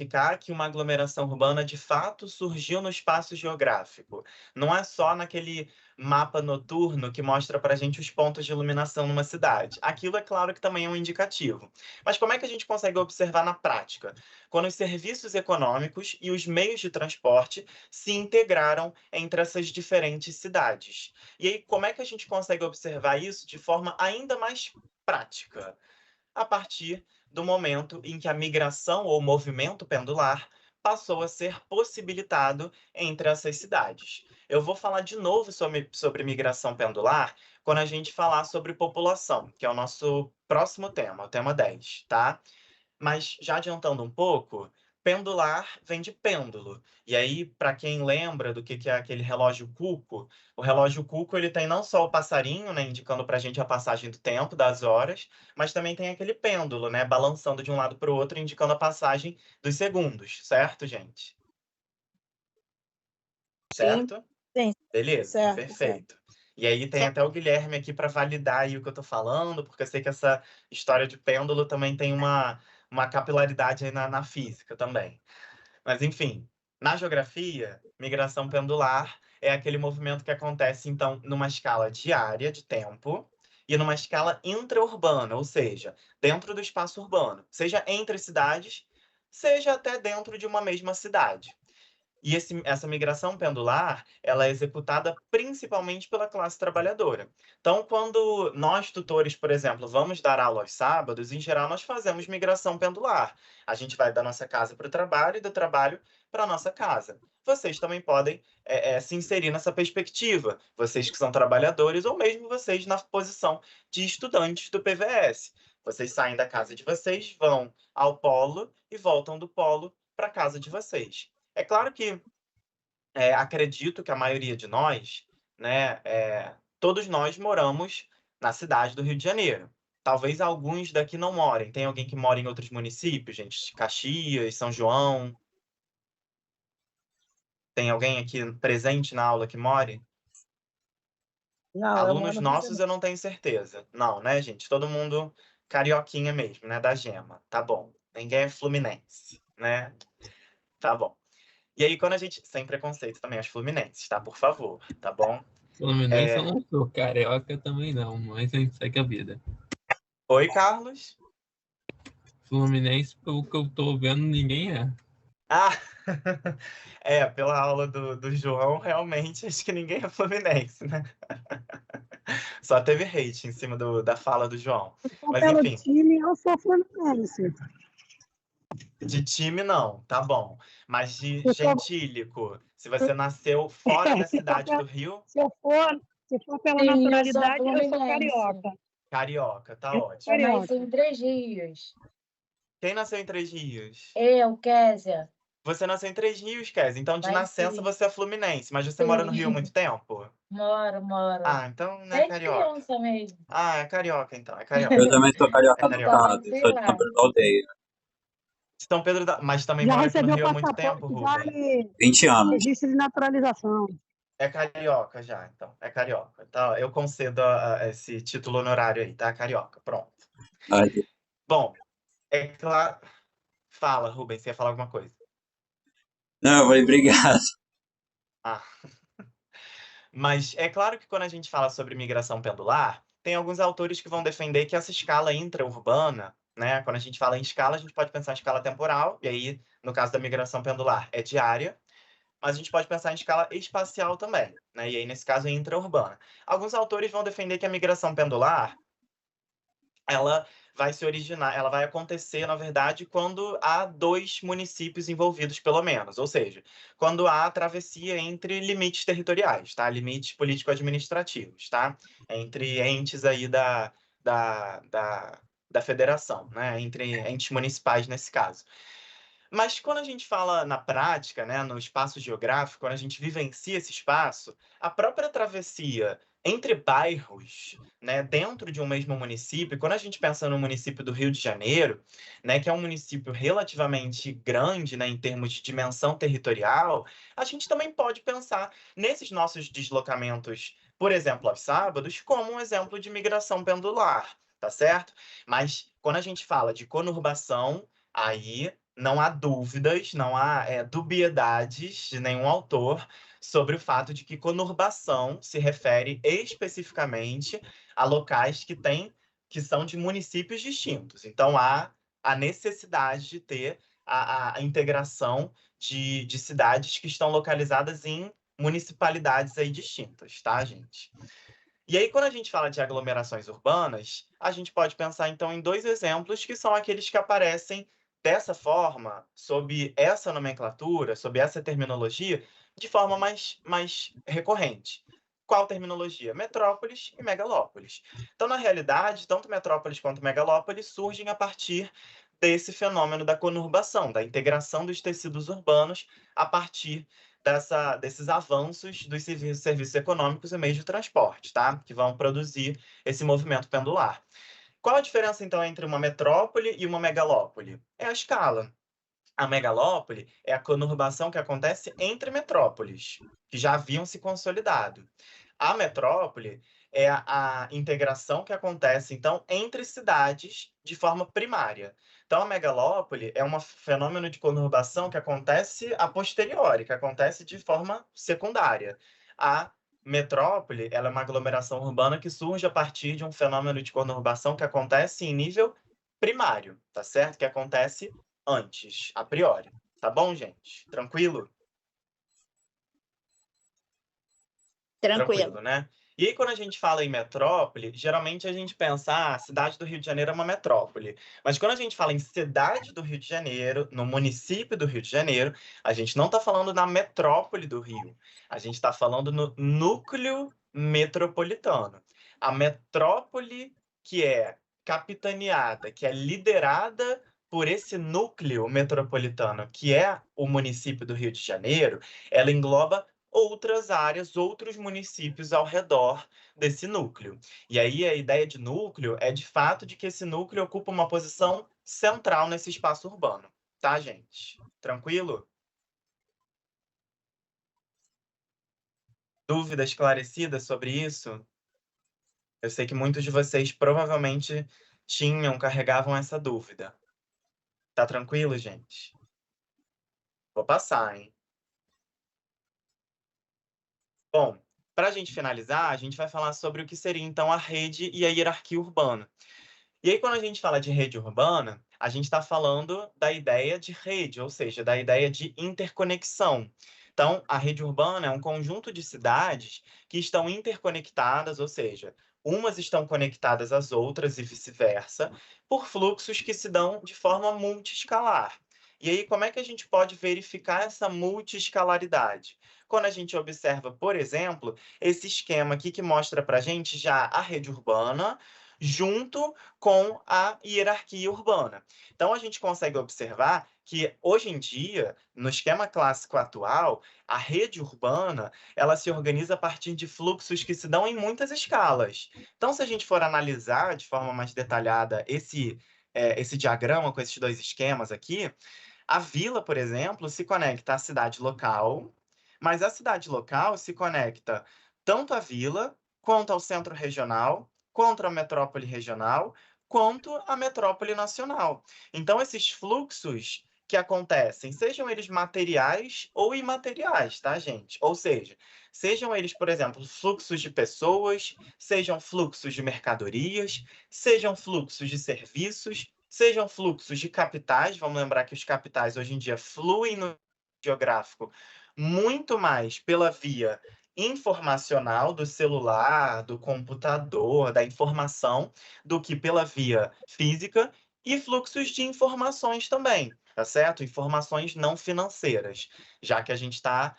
Ficar que uma aglomeração urbana de fato surgiu no espaço geográfico. Não é só naquele mapa noturno que mostra para a gente os pontos de iluminação numa cidade. Aquilo é claro que também é um indicativo. Mas como é que a gente consegue observar na prática? Quando os serviços econômicos e os meios de transporte se integraram entre essas diferentes cidades. E aí, como é que a gente consegue observar isso de forma ainda mais prática? A partir do momento em que a migração ou movimento pendular passou a ser possibilitado entre essas cidades. Eu vou falar de novo sobre migração pendular quando a gente falar sobre população, que é o nosso próximo tema, o tema 10, tá? Mas já adiantando um pouco, pendular vem de pêndulo. E aí, para quem lembra do que é aquele relógio Cuco, o relógio Cuco ele tem não só o passarinho, né, indicando para a gente a passagem do tempo, das horas, mas também tem aquele pêndulo, né, balançando de um lado para o outro, indicando a passagem dos segundos, certo, gente? Sim, Certo? sim, Beleza, certo, certo. perfeito. E aí tem Só até o Guilherme aqui para validar aí o que eu tô falando, porque eu sei que essa história de pêndulo também tem uma capilaridade aí na física também. Mas enfim, na geografia, migração pendular é aquele movimento que acontece, então, numa escala diária de tempo e numa escala intraurbana, ou seja, dentro do espaço urbano, seja entre cidades, seja até dentro de uma mesma cidade. E essa migração pendular, ela é executada principalmente pela classe trabalhadora. Então, quando nós, tutores, por exemplo, vamos dar aula aos sábados, em geral, nós fazemos migração pendular. A gente vai da nossa casa para o trabalho e do trabalho para a nossa casa. Vocês também podem se inserir nessa perspectiva, vocês que são trabalhadores, ou mesmo vocês na posição de estudantes do PVS. Vocês saem da casa de vocês, vão ao polo e voltam do polo para a casa de vocês. É claro que acredito que a maioria de nós, né, todos nós moramos na cidade do Rio de Janeiro. Talvez alguns daqui não morem. Tem alguém que mora em outros municípios, gente? Caxias, São João? Tem alguém aqui presente na aula que more? não, eu moro Alunos no Rio de nossos Janeiro. eu não tenho certeza. Não, né, gente? Todo mundo carioquinha mesmo, né? Da Gema. Tá bom. Ninguém é fluminense, né? Tá bom. E aí, quando a gente. Sem preconceito também, aos fluminenses, tá? Por favor, tá bom? Fluminense eu É... não sou, carioca também não, mas a gente segue a vida. Oi, Carlos. Fluminense, pelo que eu tô vendo, ninguém é. Ah, pela aula do João, realmente acho que ninguém é fluminense, né? Só teve hate em cima da fala do João. Se for Mas pelo enfim, time, eu sou fluminense. de time não, tá bom. Mas de Se for, gentílico, se você nasceu fora da se for, cidade do Rio, se eu for, se for pela Sim, eu sou naturalidade, eu sou fluminense. carioca. carioca, tá Eu sou ótimo. Eu nasci carioca. em Três Rios. Quem nasceu em Três Rios? Eu, Kézia, Você nasceu em Três Rios, Kes. Então, de nascença, nasci. você é fluminense, mas você mora no Rio há Sim, muito tempo? moro. Ah, então não é Desde carioca. criança mesmo. Ah, é carioca então, é Eu carioca. também sou É carioca do Só carioca. estado, nasci sou de São lá. Pedro da Aldeia. São Pedro da... Mas também Já mora aqui no recebeu Rio há muito tempo, passaporte, já Rubem. e 20 anos. registro de naturalização. É carioca já, então. É carioca. Então, eu concedo esse título honorário aí, tá? Carioca, pronto. Ai, Bom, é claro... Fala, Rubem, você ia falar alguma coisa? não, eu falei, obrigado. Ah, mas é claro que quando a gente fala sobre migração pendular, tem alguns autores que vão defender que essa escala intra-urbana, né? Quando a gente fala em escala, a gente pode pensar em escala temporal, e aí, no caso da migração pendular, é diária, mas a gente pode pensar em escala espacial também, né? E aí, nesse caso, é intra-urbana. Alguns autores vão defender que a migração pendular, ela vai se originar, ela vai acontecer, na verdade, quando há dois municípios envolvidos, pelo menos, ou seja, quando há a travessia entre limites territoriais, tá? Limites político-administrativos, tá? Entre entes aí da, da, da federação, né? Entre entes municipais nesse caso. Mas quando a gente fala na prática, né, no espaço geográfico, quando a gente vivencia esse espaço, a própria travessia entre bairros, né, dentro de um mesmo município, quando a gente pensa no município do Rio de Janeiro, né, que é um município relativamente grande, né, em termos de dimensão territorial, a gente também pode pensar nesses nossos deslocamentos, por exemplo, aos sábados, como um exemplo de migração pendular, tá certo? Mas quando a gente fala de conurbação, aí não há dúvidas, não há dubiedades de nenhum autor sobre o fato de que conurbação se refere especificamente a locais que são de municípios distintos. Então, há a necessidade de ter a integração de cidades que estão localizadas em municipalidades aí distintas, tá, gente? E aí, quando a gente fala de aglomerações urbanas, a gente pode pensar, então, em 2 exemplos, que são aqueles que aparecem dessa forma, sob essa nomenclatura, sob essa terminologia, de forma mais recorrente. Qual terminologia? Metrópoles e megalópolis. Então, na realidade, tanto metrópoles quanto megalópolis surgem a partir desse fenômeno da conurbação, da integração dos tecidos urbanos a partir desses avanços dos serviços econômicos e meios de transporte, tá? Que vão produzir esse movimento pendular. Qual a diferença, então, entre uma metrópole e uma megalópole? É a escala. A megalópole é a conurbação que acontece entre metrópoles, que já haviam se consolidado. A metrópole é a integração que acontece, então, entre cidades de forma primária. Então, a megalópole é um fenômeno de conurbação que acontece a posteriori, que acontece de forma secundária. A metrópole, ela é uma aglomeração urbana que surge a partir de um fenômeno de conurbação que acontece em nível primário, tá certo? Que acontece antes, a priori. Tá bom, gente? Tranquilo? Tranquilo. Né? E aí, quando a gente fala em metrópole, geralmente a gente pensa, a cidade do Rio de Janeiro é uma metrópole. Mas quando a gente fala em cidade do Rio de Janeiro, no município do Rio de Janeiro, a gente não está falando na metrópole do Rio. A gente está falando no núcleo metropolitano. A metrópole que é capitaneada, que é liderada por esse núcleo metropolitano, que é o município do Rio de Janeiro, ela engloba outras áreas, outros municípios ao redor desse núcleo. E aí a ideia de núcleo é de fato de que esse núcleo ocupa uma posição central nesse espaço urbano, tá, gente? Tranquilo? Dúvida esclarecida sobre isso? Eu sei que muitos de vocês provavelmente carregavam essa dúvida. Tá tranquilo, gente? Vou passar, hein? Bom, para a gente finalizar, a gente vai falar sobre o que seria, então, a rede e a hierarquia urbana. E aí, quando a gente fala de rede urbana, a gente está falando da ideia de rede, ou seja, da ideia de interconexão. Então, a rede urbana é um conjunto de cidades que estão interconectadas, ou seja, umas estão conectadas às outras e vice-versa, por fluxos que se dão de forma multiescalar. E aí, como é que a gente pode verificar essa multiescalaridade? Quando a gente observa, por exemplo, esse esquema aqui que mostra para a gente já a rede urbana, junto com a hierarquia urbana. Então, a gente consegue observar que, hoje em dia, no esquema clássico atual, a rede urbana ela se organiza a partir de fluxos que se dão em muitas escalas. Então, se a gente for analisar de forma mais detalhada esse diagrama com esses 2 esquemas aqui, a vila, por exemplo, se conecta à cidade local, mas a cidade local se conecta tanto à vila, quanto ao centro regional, quanto à metrópole regional, quanto à metrópole nacional. Então, esses fluxos que acontecem, sejam eles materiais ou imateriais, tá, gente? Ou seja, sejam eles, por exemplo, fluxos de pessoas, sejam fluxos de mercadorias, sejam fluxos de serviços, sejam fluxos de capitais. Vamos lembrar que os capitais hoje em dia fluem no geográfico muito mais pela via informacional do celular, do computador, da informação, do que pela via física, e fluxos de informações também, tá certo? Informações não financeiras, já que a gente está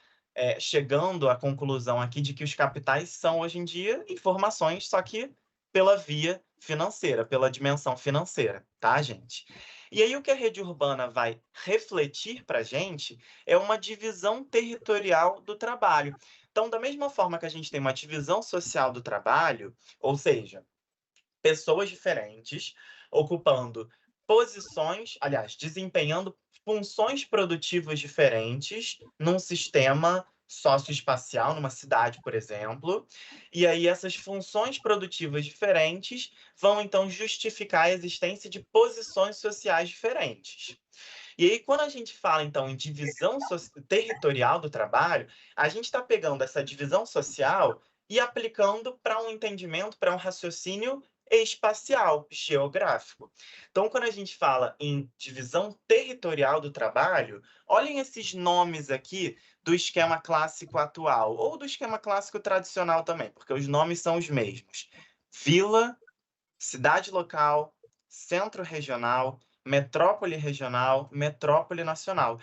chegando à conclusão aqui de que os capitais são, hoje em dia, informações, só que pela via financeira, pela dimensão financeira, tá, gente? E aí o que a rede urbana vai refletir para a gente é uma divisão territorial do trabalho. Então, da mesma forma que a gente tem uma divisão social do trabalho, ou seja, pessoas diferentes ocupando posições, aliás, desempenhando funções produtivas diferentes num sistema socioespacial, numa cidade, por exemplo, e aí essas funções produtivas diferentes vão então justificar a existência de posições sociais diferentes. E aí, quando a gente fala, então, em divisão territorial do trabalho, a gente está pegando essa divisão social e aplicando para um entendimento, para um raciocínio espacial, geográfico. Então, quando a gente fala em divisão territorial do trabalho, olhem esses nomes aqui do esquema clássico atual, ou do esquema clássico tradicional também, porque os nomes são os mesmos. Vila, cidade local, centro regional, metrópole regional, metrópole nacional.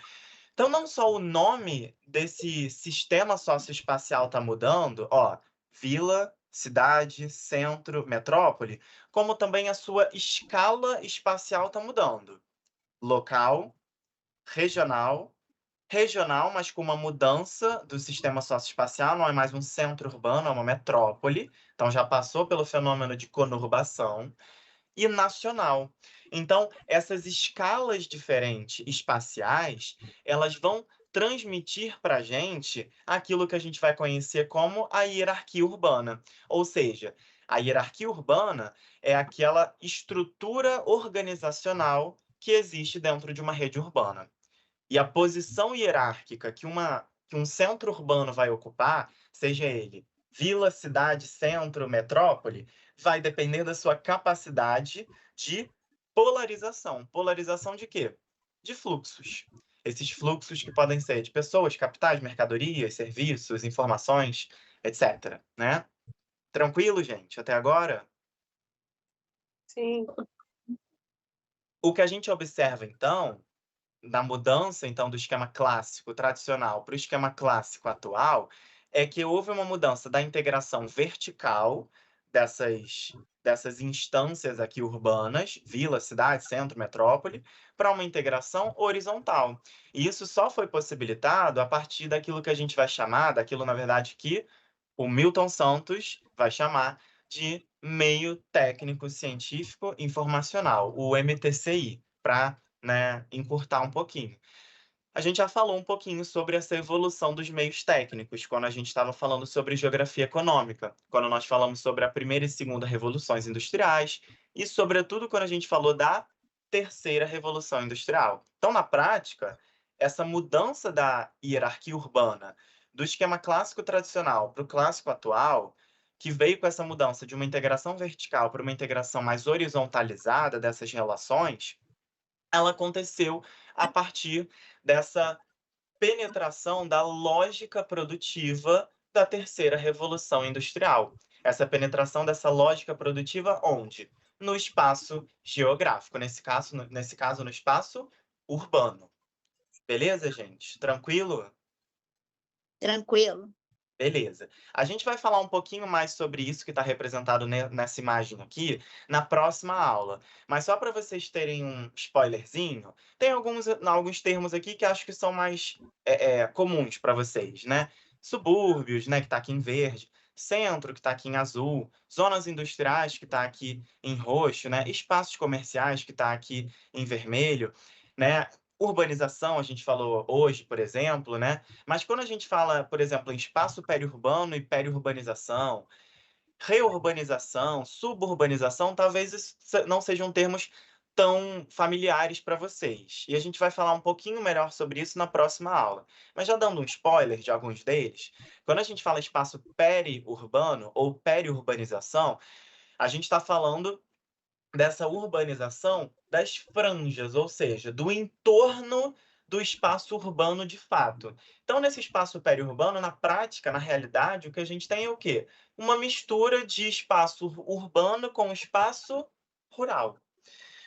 Então, não só o nome desse sistema socioespacial está mudando, ó, vila, cidade, centro, metrópole, como também a sua escala espacial está mudando. Local, regional, regional, mas com uma mudança do sistema socioespacial, não é mais um centro urbano, é uma metrópole, então já passou pelo fenômeno de conurbação, e nacional. Então, essas escalas diferentes espaciais, elas vão transmitir para a gente aquilo que a gente vai conhecer como a hierarquia urbana. Ou seja, a hierarquia urbana é aquela estrutura organizacional que existe dentro de uma rede urbana. E a posição hierárquica que um centro urbano vai ocupar, seja ele vila, cidade, centro, metrópole, vai depender da sua capacidade de polarização. Polarização de quê? De fluxos. Esses fluxos que podem ser de pessoas, capitais, mercadorias, serviços, informações, etc. Né? Tranquilo, gente? Até agora? Sim. O que a gente observa, então, na mudança, então, do esquema clássico tradicional para o esquema clássico atual, é que houve uma mudança da integração vertical dessas instâncias aqui urbanas, vila, cidade, centro, metrópole, para uma integração horizontal. E isso só foi possibilitado a partir daquilo que a gente vai chamar, daquilo, na verdade, que o Milton Santos vai chamar de meio técnico científico informacional, o MTCI, para, né, encurtar um pouquinho. A gente já falou um pouquinho sobre essa evolução dos meios técnicos, quando a gente estava falando sobre geografia econômica, quando nós falamos sobre a primeira e segunda revoluções industriais, e, sobretudo, quando a gente falou da terceira revolução industrial. Então, na prática, essa mudança da hierarquia urbana do esquema clássico tradicional para o clássico atual, que veio com essa mudança de uma integração vertical para uma integração mais horizontalizada dessas relações, ela aconteceu a partir dessa penetração da lógica produtiva da terceira revolução industrial. Essa penetração dessa lógica produtiva onde? No espaço geográfico, nesse caso no espaço urbano. Beleza, gente? Tranquilo? Tranquilo. Beleza. A gente vai falar um pouquinho mais sobre isso que está representado nessa imagem aqui na próxima aula. Mas só para vocês terem um spoilerzinho, tem alguns termos aqui que acho que são mais comuns para vocês, né? Subúrbios, né, que está aqui em verde. Centro, que está aqui em azul. Zonas industriais, que está aqui em roxo, né? Espaços comerciais, que está aqui em vermelho, né? Urbanização, a gente falou hoje, por exemplo, né? Mas quando a gente fala, por exemplo, em espaço periurbano e periurbanização, reurbanização, suburbanização, talvez isso não sejam termos tão familiares para vocês. E a gente vai falar um pouquinho melhor sobre isso na próxima aula. Mas já dando um spoiler de alguns deles, quando a gente fala espaço periurbano ou periurbanização, a gente está falando dessa urbanização das franjas, ou seja, do entorno do espaço urbano de fato. Então, nesse espaço periurbano, na prática, na realidade, o que a gente tem é o quê? Uma mistura de espaço urbano com espaço rural.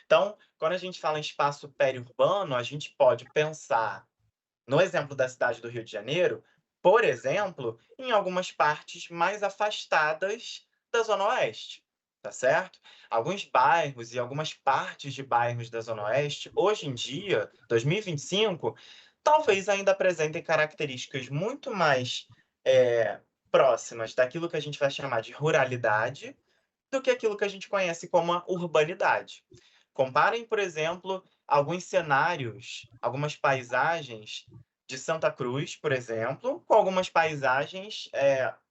Então, quando a gente fala em espaço periurbano, a gente pode pensar, no exemplo da cidade do Rio de Janeiro, por exemplo, em algumas partes mais afastadas da Zona Oeste. Tá certo? Alguns bairros e algumas partes de bairros da Zona Oeste, hoje em dia, 2025, talvez ainda apresentem características muito mais próximas daquilo que a gente vai chamar de ruralidade do que aquilo que a gente conhece como a urbanidade. Comparem, por exemplo, alguns cenários, algumas paisagens de Santa Cruz, por exemplo, com algumas paisagens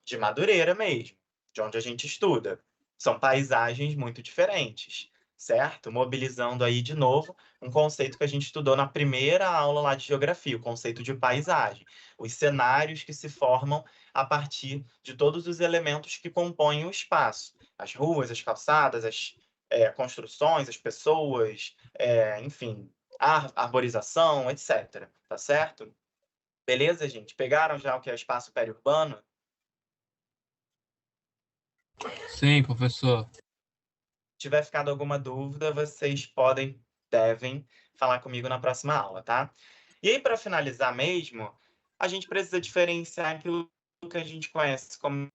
de Madureira mesmo, de onde a gente estuda. São paisagens muito diferentes, certo? Mobilizando aí de novo um conceito que a gente estudou na primeira aula lá de geografia, o conceito de paisagem, os cenários que se formam a partir de todos os elementos que compõem o espaço, as ruas, as calçadas, as construções, as pessoas, enfim, arborização, etc. Tá certo? Beleza, gente? Pegaram já o que é espaço periurbano? Sim, professor. Se tiver ficado alguma dúvida, vocês devem falar comigo na próxima aula, tá? E aí, para finalizar mesmo, a gente precisa diferenciar aquilo que a gente conhece como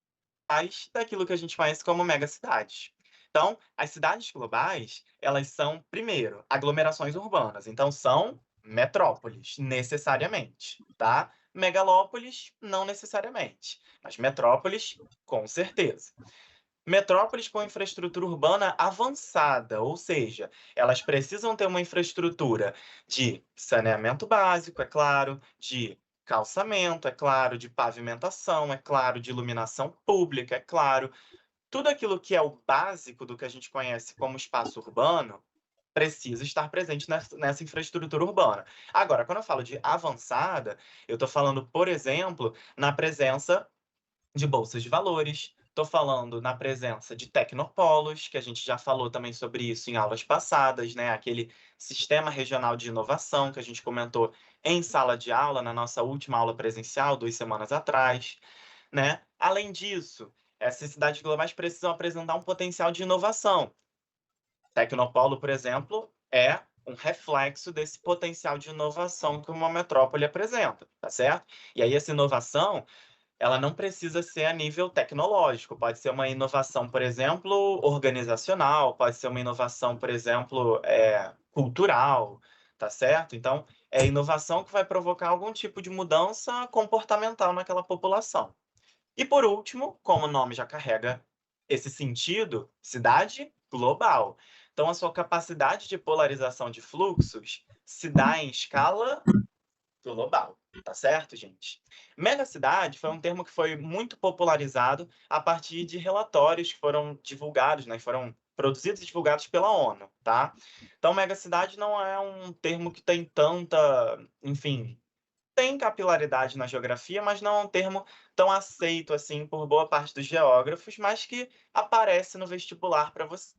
globais daquilo que a gente conhece como megacidades. Então, as cidades globais, elas são, primeiro, aglomerações urbanas. Então, são metrópoles, necessariamente, tá? Megalópolis, não necessariamente, mas metrópoles, com certeza. Metrópoles com infraestrutura urbana avançada, ou seja, elas precisam ter uma infraestrutura de saneamento básico, é claro, de calçamento, é claro, de pavimentação, é claro, de iluminação pública, é claro. Tudo aquilo que é o básico do que a gente conhece como espaço urbano precisa estar presente nessa infraestrutura urbana. Agora, quando eu falo de avançada, eu estou falando, por exemplo, na presença de bolsas de valores. Estou falando na presença de tecnopolos, que a gente já falou também sobre isso em aulas passadas, né? Aquele sistema regional de inovação que a gente comentou em sala de aula, na nossa última aula presencial, 2 semanas atrás, né? Além disso, essas cidades globais precisam apresentar um potencial de inovação. Tecnopolo, por exemplo, é um reflexo desse potencial de inovação que uma metrópole apresenta, tá certo? E aí essa inovação ela não precisa ser a nível tecnológico, pode ser uma inovação, por exemplo, organizacional, pode ser uma inovação, por exemplo, cultural, tá certo? Então, é inovação que vai provocar algum tipo de mudança comportamental naquela população. E por último, como o nome já carrega esse sentido, cidade global. Então, a sua capacidade de polarização de fluxos se dá em escala global, tá certo, gente? Megacidade foi um termo que foi muito popularizado a partir de relatórios que foram divulgados, né? Foram produzidos e divulgados pela ONU, tá? Então, megacidade não é um termo que tem tanta, enfim, tem capilaridade na geografia, mas não é um termo tão aceito assim por boa parte dos geógrafos, mas que aparece no vestibular para você,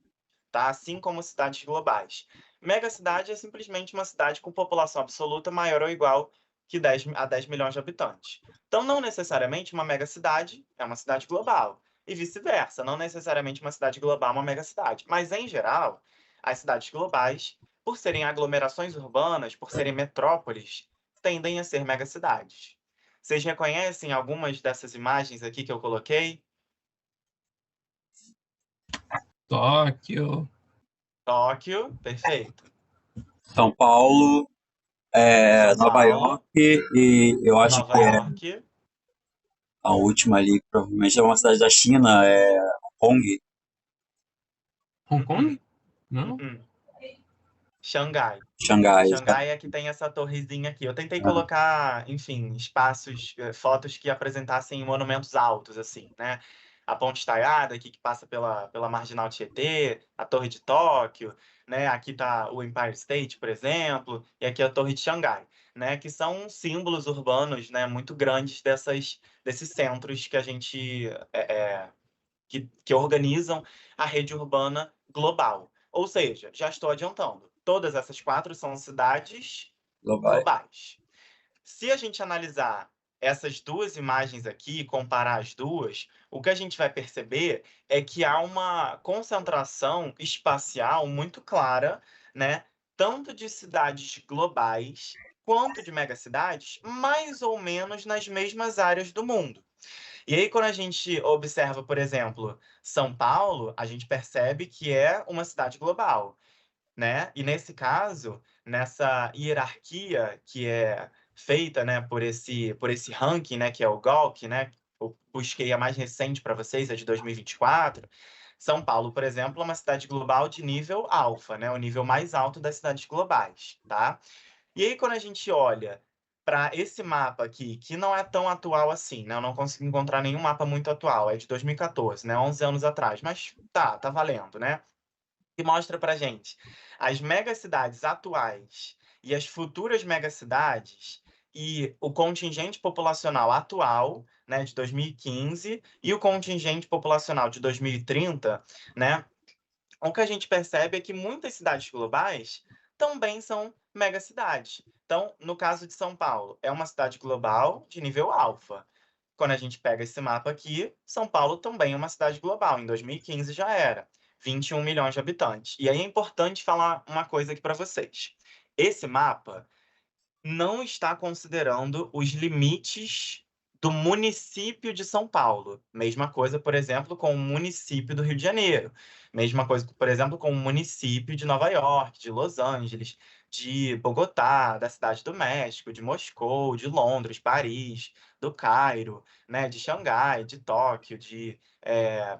tá? Assim como cidades globais. Megacidade é simplesmente uma cidade com população absoluta maior ou igual que 10 milhões de habitantes. Então, não necessariamente uma megacidade é uma cidade global. E vice-versa, não necessariamente uma cidade global é uma megacidade. Mas, em geral, as cidades globais, por serem aglomerações urbanas, por serem metrópoles, tendem a ser megacidades. Vocês reconhecem algumas dessas imagens aqui que eu coloquei? Tóquio. Tóquio, perfeito. São Paulo, São Nova Paulo, York e eu acho Nova que York. a última ali, provavelmente é uma cidade da China, Hong Hong Kong? Não? Xangai. Xangai. Xangai é que tem essa torrezinha aqui. Eu tentei colocar, enfim, espaços, fotos que apresentassem monumentos altos, assim, né? A Ponte Estaiada, aqui que passa pela Marginal Tietê, a Torre de Tóquio, né? Aqui está o Empire State, por exemplo, e aqui a Torre de Xangai, né? Que são símbolos urbanos, né? Muito grandes desses centros que a gente que organizam a rede urbana global. Ou seja, já estou adiantando, todas essas 4 são cidades globais. Se a gente analisar essas 2 imagens aqui, comparar as duas, o que a gente vai perceber é que há uma concentração espacial muito clara, né? Tanto de cidades globais quanto de megacidades, mais ou menos nas mesmas áreas do mundo. E aí, quando a gente observa, por exemplo, São Paulo, a gente percebe que é uma cidade global, né? E nesse caso, nessa hierarquia que é feita, né, por esse ranking, né, que é o GOLC, né? Eu busquei a mais recente para vocês, a de 2024. São Paulo, por exemplo, é uma cidade global de nível alfa, né? O nível mais alto das cidades globais, tá? E aí, quando a gente olha para esse mapa aqui, que não é tão atual assim, né? Eu não consigo encontrar nenhum mapa muito atual, é de 2014, né? 11 anos atrás, mas tá valendo, né? que mostra pra gente as megacidades atuais e as futuras megacidades e o contingente populacional atual, né, de 2015 e o contingente populacional de 2030, né? O que a gente percebe é que muitas cidades globais também são megacidades. Então, no caso de São Paulo, é uma cidade global de nível alfa. Quando a gente pega esse mapa aqui, São Paulo também é uma cidade global. Em 2015 já era 21 milhões de habitantes. E aí é importante falar uma coisa aqui para vocês. Esse mapa não está considerando os limites do município de São Paulo. Mesma coisa, por exemplo, com o município do Rio de Janeiro. Mesma coisa, por exemplo, com o município de Nova York, de Los Angeles, de Bogotá, da Cidade do México, de Moscou, de Londres, Paris, do Cairo, né, de Xangai, de Tóquio, de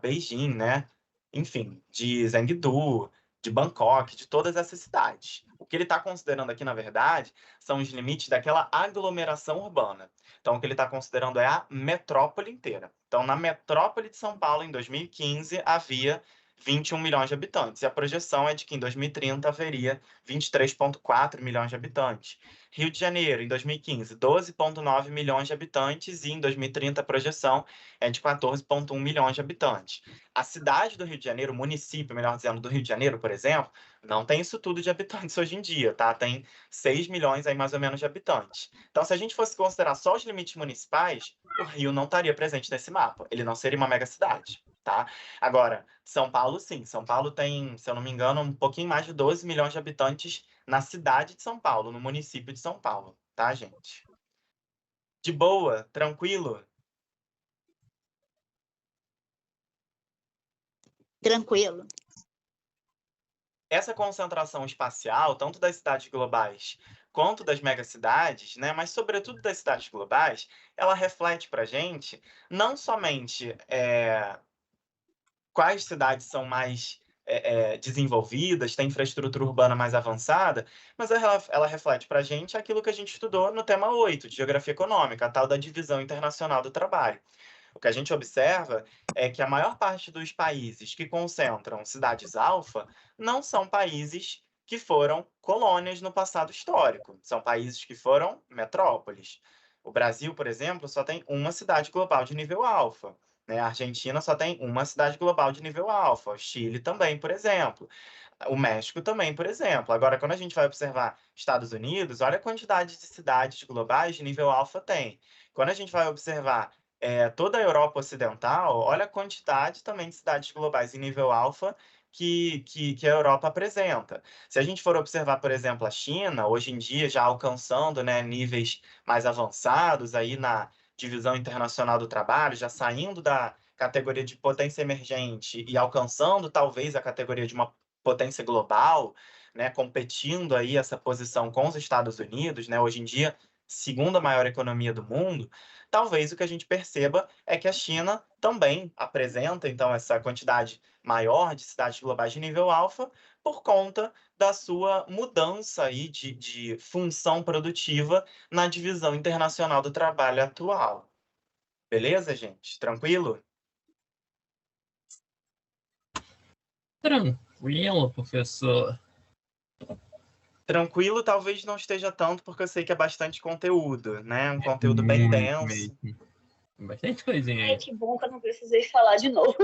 Beijing, né? Enfim, de Zhengzhou, de Bangkok, de todas essas cidades. O que ele está considerando aqui, na verdade, são os limites daquela aglomeração urbana. Então, o que ele está considerando é a metrópole inteira. Então, na metrópole de São Paulo, em 2015, havia 21 milhões de habitantes. E a projeção é de que em 2030 haveria 23,4 milhões de habitantes. Rio de Janeiro, em 2015, 12,9 milhões de habitantes. E em 2030 a projeção é de 14,1 milhões de habitantes. A cidade do Rio de Janeiro, o município, melhor dizendo, do Rio de Janeiro, por exemplo, não tem isso tudo de habitantes hoje em dia, tá? Tem 6 milhões aí mais ou menos de habitantes. Então, se a gente fosse considerar só os limites municipais, o Rio não estaria presente nesse mapa. Ele não seria uma megacidade, tá? Agora, São Paulo, sim. São Paulo tem, se eu não me engano, um pouquinho mais de 12 milhões de habitantes na cidade de São Paulo, no município de São Paulo, tá, gente? De boa, tranquilo? Tranquilo. Essa concentração espacial, tanto das cidades globais quanto das megacidades, né, mas sobretudo das cidades globais, ela reflete para a gente não somente quais cidades são mais desenvolvidas, têm infraestrutura urbana mais avançada, mas ela reflete para a gente aquilo que a gente estudou no tema 8, de Geografia Econômica, a tal da divisão internacional do trabalho. O que a gente observa é que a maior parte dos países que concentram cidades alfa não são países que foram colônias no passado histórico, são países que foram metrópoles. O Brasil, por exemplo, só tem uma cidade global de nível alfa, né? A Argentina só tem uma cidade global de nível alfa, o Chile também, por exemplo. O México também, por exemplo. Agora, quando a gente vai observar Estados Unidos, olha a quantidade de cidades globais de nível alfa tem. Quando a gente vai observar toda a Europa Ocidental, olha a quantidade também de cidades globais em nível alfa que a Europa apresenta. Se a gente for observar, por exemplo, a China, hoje em dia já alcançando, né, níveis mais avançados aí na divisão internacional do trabalho, já saindo da categoria de potência emergente e alcançando talvez a categoria de uma potência global, né, competindo aí essa posição com os Estados Unidos, né, hoje em dia, segunda maior economia do mundo. Talvez o que a gente perceba é que a China também apresenta, então, essa quantidade maior de cidades globais de nível alfa por conta da sua mudança aí de função produtiva na divisão internacional do trabalho atual. Beleza, gente? Tranquilo? Tranquilo, professor. Tranquilo talvez não esteja tanto, porque eu sei que é bastante conteúdo, né? Um conteúdo bem Muito denso. mesmo. Bastante coisinha Ai, aí. que bom que eu não precisei falar de novo.